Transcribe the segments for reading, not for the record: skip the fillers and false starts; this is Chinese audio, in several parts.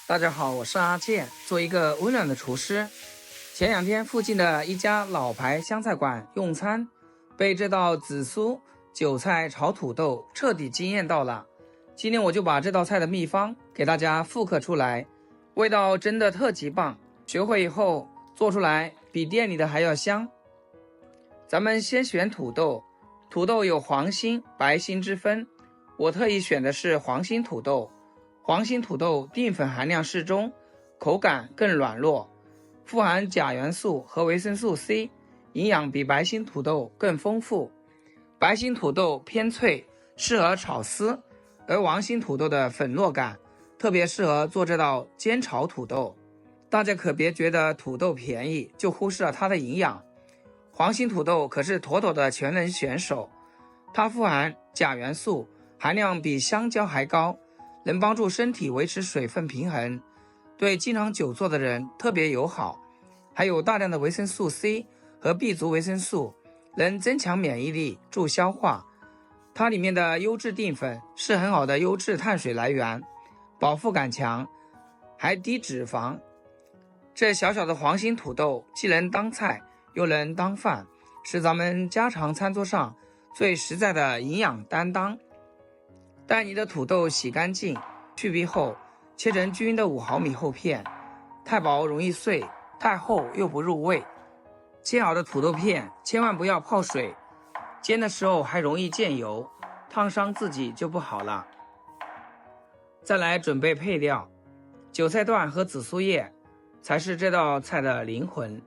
大家好，我是阿健，做一个温暖的厨师。前2天附近的一家老牌湘菜馆用餐，被这道紫苏韭菜炒土豆彻底惊艳到了。今天我就把这道菜的秘方给大家复刻出来，味道真的特级棒，学会以后做出来比店里的还要香。咱们先选土豆，土豆有黄心、白心之分，我特意选的是黄心土豆。黄心土豆淀粉含量适中，口感更软糯，富含钾元素和维生素 C， 营养比白心土豆更丰富。白心土豆偏脆，适合炒丝，而黄心土豆的粉糯感特别适合做这道煎炒土豆。大家可别觉得土豆便宜就忽视了它的营养，黄心土豆可是妥妥的全能选手，它富含钾元素，含量比香蕉还高，能帮助身体维持水分平衡，对经常久坐的人特别友好，还有大量的维生素 C 和 B 族维生素，能增强免疫力，助消化。它里面的优质淀粉是很好的优质碳水来源，饱腹感强，还低脂肪。这小小的黄心土豆既能当菜又能当饭，是咱们家常餐桌上最实在的营养担当。待你的土豆洗干净，去皮后切成均匀的5毫米厚片，太薄容易碎，太厚又不入味。切好的土豆片千万不要泡水，煎的时候还容易溅油，烫伤自己就不好了。再来准备配料，韭菜段和紫苏叶才是这道菜的灵魂。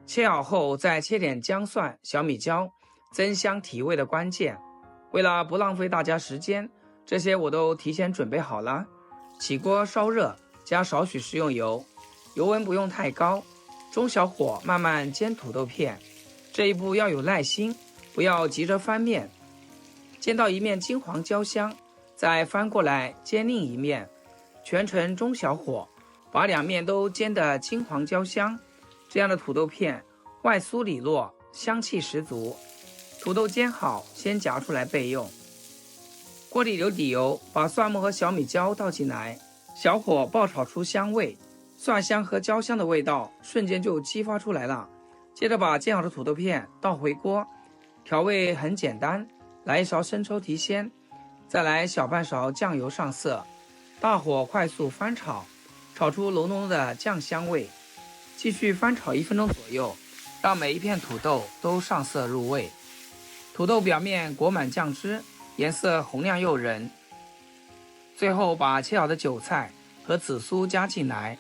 切好后再切点姜蒜、小米椒，增香提味的关键。为了不浪费大家时间，这些我都提前准备好了。起锅烧热，加少许食用油，油温不用太高，中小火慢慢煎土豆片。这一步要有耐心，不要急着翻面。煎到一面金黄焦香，再翻过来煎另一面，全程中小火，把2面都煎得金黄焦香。这样的土豆片外酥里落，香气十足。土豆煎好，先夹出来备用。锅里留底油，把蒜末和小米椒倒进来，小火爆炒出香味，蒜香和椒香的味道瞬间就激发出来了。接着把煎好的土豆片倒回锅，调味很简单，来1勺生抽提鲜，再来小半勺酱油上色，大火快速翻炒，炒出浓浓的酱香味，继续翻炒1分钟左右，让每一片土豆都上色入味。土豆表面裹满酱汁，颜色红亮诱人。最后把切好的韭菜和紫苏加进来，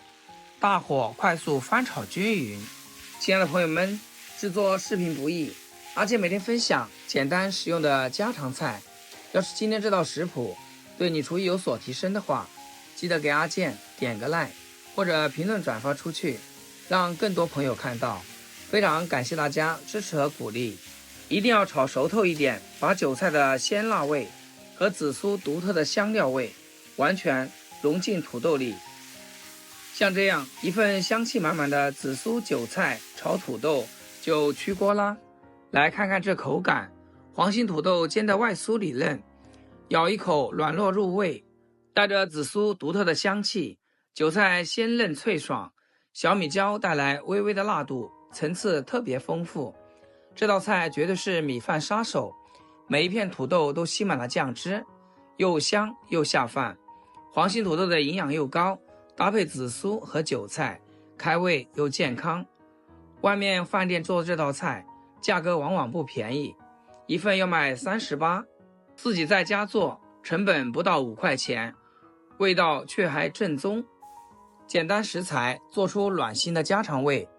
大火快速翻炒均匀。亲爱的朋友们，制作视频不易，阿健每天分享简单实用的家常菜。要是今天这道食谱对你厨艺有所提升的话，记得给阿健点个 like 或者评论转发出去，让更多朋友看到。非常感谢大家支持和鼓励。一定要炒熟透一点，把韭菜的鲜辣味和紫苏独特的香料味完全融进土豆里。像这样一份香气满满的紫苏韭菜炒土豆就出锅啦。来看看这口感，黄心土豆煎得外酥里嫩，咬一口软糯入味，带着紫苏独特的香气，韭菜鲜嫩脆爽，小米椒带来微微的辣度，层次特别丰富。这道菜绝对是米饭杀手，每一片土豆都吸满了酱汁，又香又下饭。黄心土豆的营养又高，搭配紫苏和韭菜，开胃又健康。外面饭店做这道菜价格往往不便宜，一份要卖38，自己在家做成本不到5块钱，味道却还正宗。简单食材做出暖心的家常味，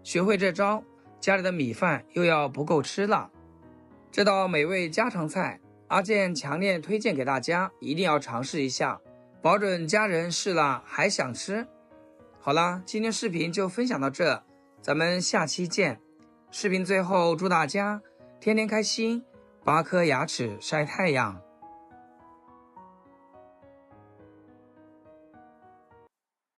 学会这招，家里的米饭又要不够吃了。这道美味家常菜，阿健强烈推荐给大家，一定要尝试一下，保准家人试了还想吃。好啦，今天视频就分享到这，咱们下期见。视频最后祝大家天天开心，8颗牙齿晒太阳。